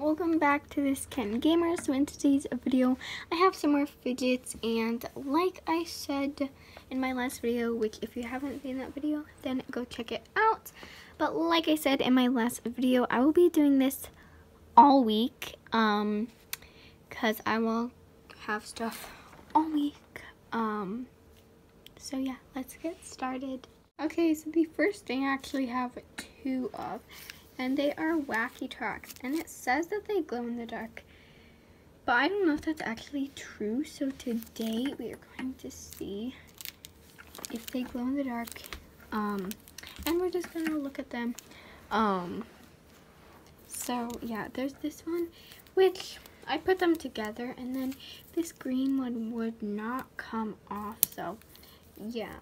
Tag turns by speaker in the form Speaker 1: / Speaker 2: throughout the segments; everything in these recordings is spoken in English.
Speaker 1: welcome back to this Ken Gamer. So in today's video I have some more fidgets, and like I said in my last video, which if you haven't seen that video then go check it out, but like I said in my last video, I will be doing this all week because I will have stuff all week. So yeah, let's get started. Okay, so the first thing I actually have two of, and they are wacky tracks, and it says that they glow in the dark, but I don't know if that's actually true. So today we are going to see if they glow in the dark, and we're just gonna look at them. So yeah, there's this one which I put them together, and then this green one would not come off, so yeah,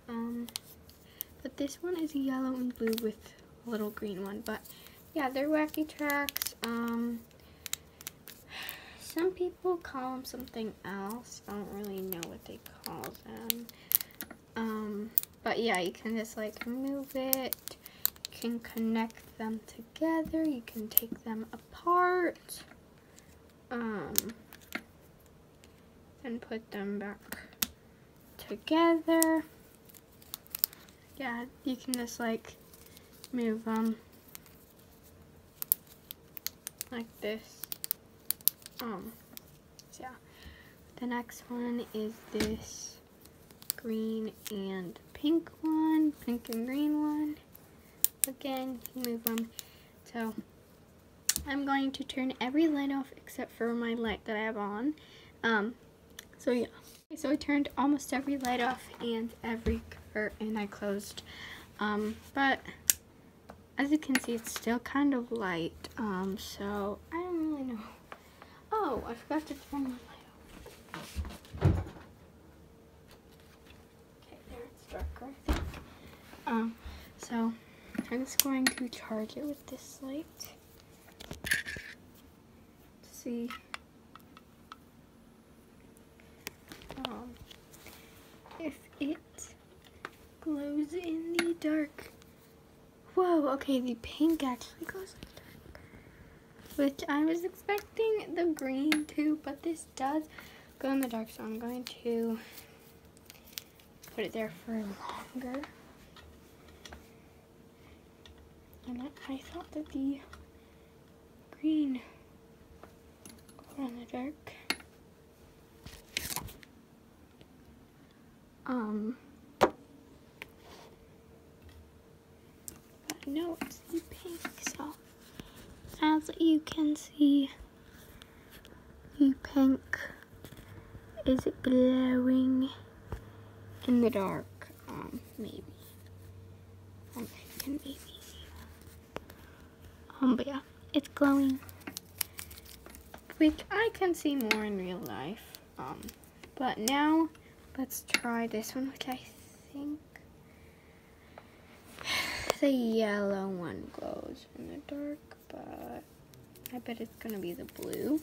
Speaker 1: but this one is yellow and blue with a little green one. But yeah, they're wacky tracks. Some people call them something else. I don't really know what they call them. But yeah, you can just like move it. You can connect them together. You can take them apart. And put them back together. Yeah, you can just like move them like this. So yeah, the next one is this green and pink one, pink and green one. Again, you move them. So I'm going to turn every light off except for my light that I have on. So yeah, so I turned almost every light off and every curtain I closed. But as you can see, it's still kind of light. So I don't really know. Oh, I forgot to turn my light off. Okay, there, it's darker, I think. So I'm just going to charge it with this light. See. If it glows in the dark. Whoa, okay, the pink actually glows in the dark, which I was expecting the green too, but this does glow in the dark, so I'm going to put it there for longer. And I thought that the green glowed in the dark. But no, it's the pink, so as you can see, the pink is glowing in the dark. Maybe. Maybe. But yeah, it's glowing, which I can see more in real life. But now let's try this one, which I think the yellow one glows in the dark, but I bet it's gonna be the blue.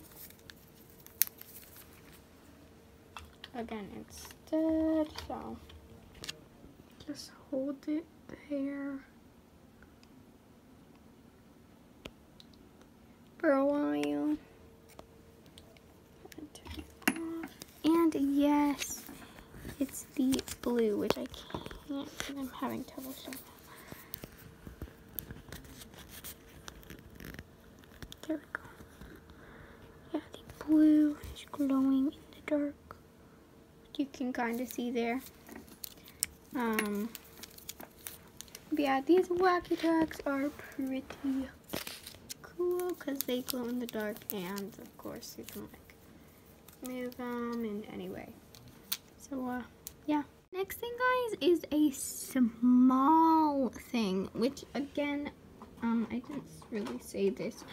Speaker 1: Again, instead, so just hold it there for a while. Turn it off. And yes, it's the blue, which I can't, and I'm having trouble showing that. There we go. Yeah, the blue is glowing in the dark. You can kind of see there. But yeah, these wacky tracks are pretty cool because they glow in the dark, and of course you can like move them in any way. So yeah. Next thing, guys, is a small thing, which again, I didn't really say this,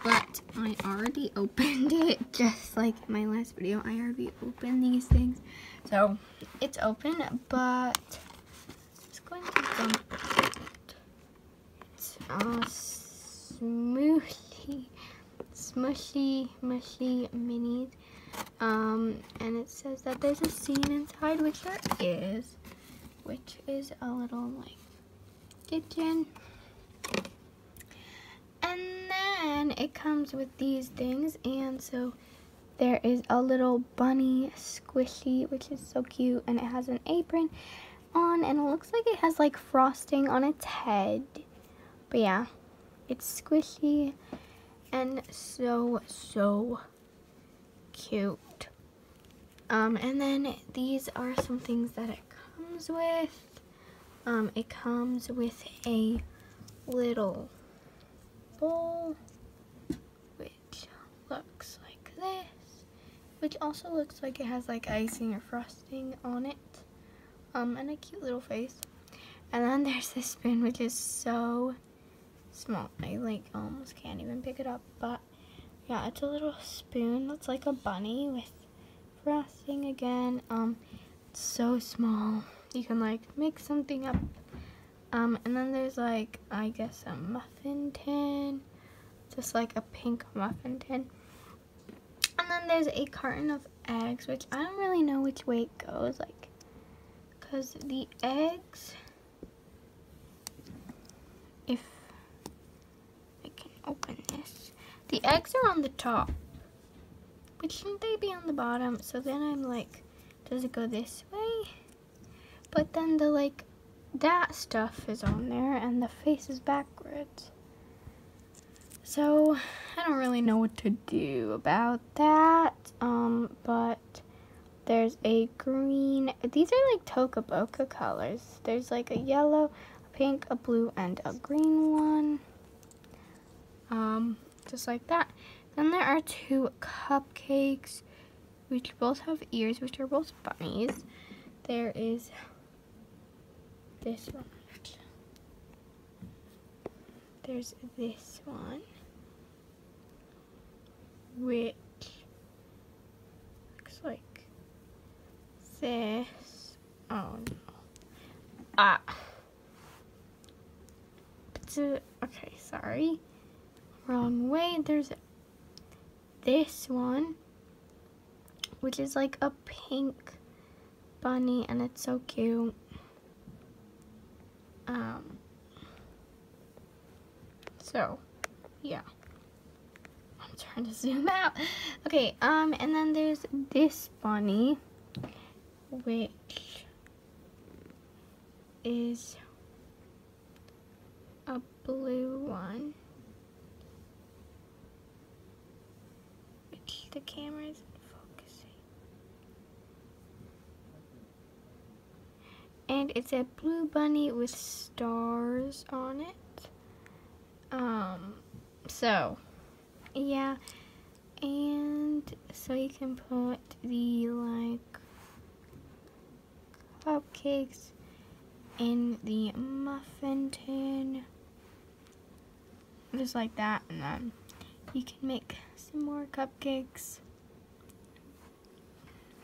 Speaker 1: but I already opened it, just like my last video. I already opened these things, so it's open, but it's going to dump it. It's smushy minis. And it says that there's a scene inside, which there is, which is a little like kitchen. And then it comes with these things, and so there is a little bunny squishy, which is so cute, and it has an apron on, and it looks like it has like frosting on its head. But yeah, it's squishy and so cute. And then these are some things that it comes with. It comes with a little bowl, which looks like this, which also looks like it has like icing or frosting on it, and a cute little face. And then there's this spoon, which is so small. I like almost can't even pick it up, but yeah, it's a little spoon that's like a bunny with frosting again. It's so small. You can like make something up. And then there's like, I guess, a muffin tin, just like a pink muffin tin. And then there's a carton of eggs, which I don't really know which way it goes, like, because the eggs, if I can open this, the eggs are on the top, but shouldn't they be on the bottom? So then I'm like, does it go this way? But then the like, that stuff is on there and the face is backwards. So I don't really know what to do about that. But there's a green, these are like Toca Boca colors. There's like a yellow, a pink, a blue, and a green one. Just like that. Then there are two cupcakes, which both have ears, which are both bunnies. There is this one. There's this one, which looks like this. Oh no. Okay, sorry. Wrong way. There's this one, which is like a pink bunny, and it's so cute. So yeah, I'm trying to zoom out. Okay, and then there's this bunny, which is a blue one, which the camera isn't focusing. And it's a blue bunny with stars on it. So yeah, and so you can put the like cupcakes in the muffin tin, just like that, and then you can make some more cupcakes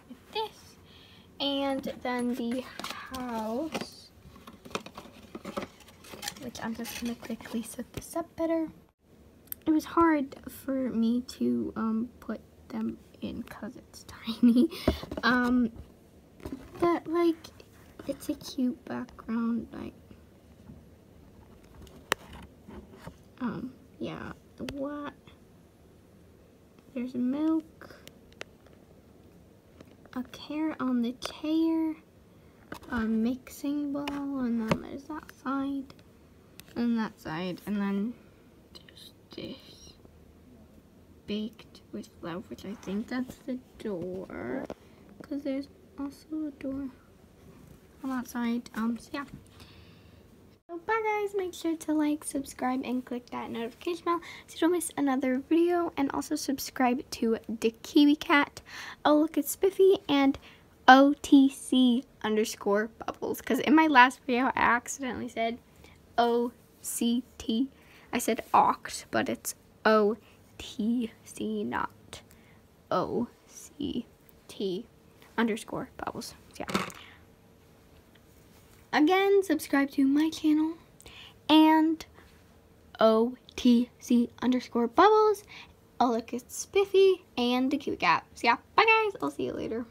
Speaker 1: with this. And then the house, which I'm just gonna quickly set this up better. It was hard for me to put them in because it's tiny, but like it's a cute background. Like, yeah. What? There's milk, a carrot on the chair, a mixing bowl, and then there's that side and that side, and then there's this baked with love, which I think that's the door, because there's also a door on that side. So yeah. So bye guys, make sure to like, subscribe, and click that notification bell so you don't miss another video, and also subscribe to the Kiwi Cat, Oh Look It's Spiffy, and OTC_bubbles, because in my last video I accidentally said OCT. I said oct, but it's OTC, not OCT_bubbles. Yeah. Again, subscribe to my channel and OTC_bubbles. Oh Look It's Spiffy, and the Kiwi Cat. So yeah, bye guys. I'll see you later.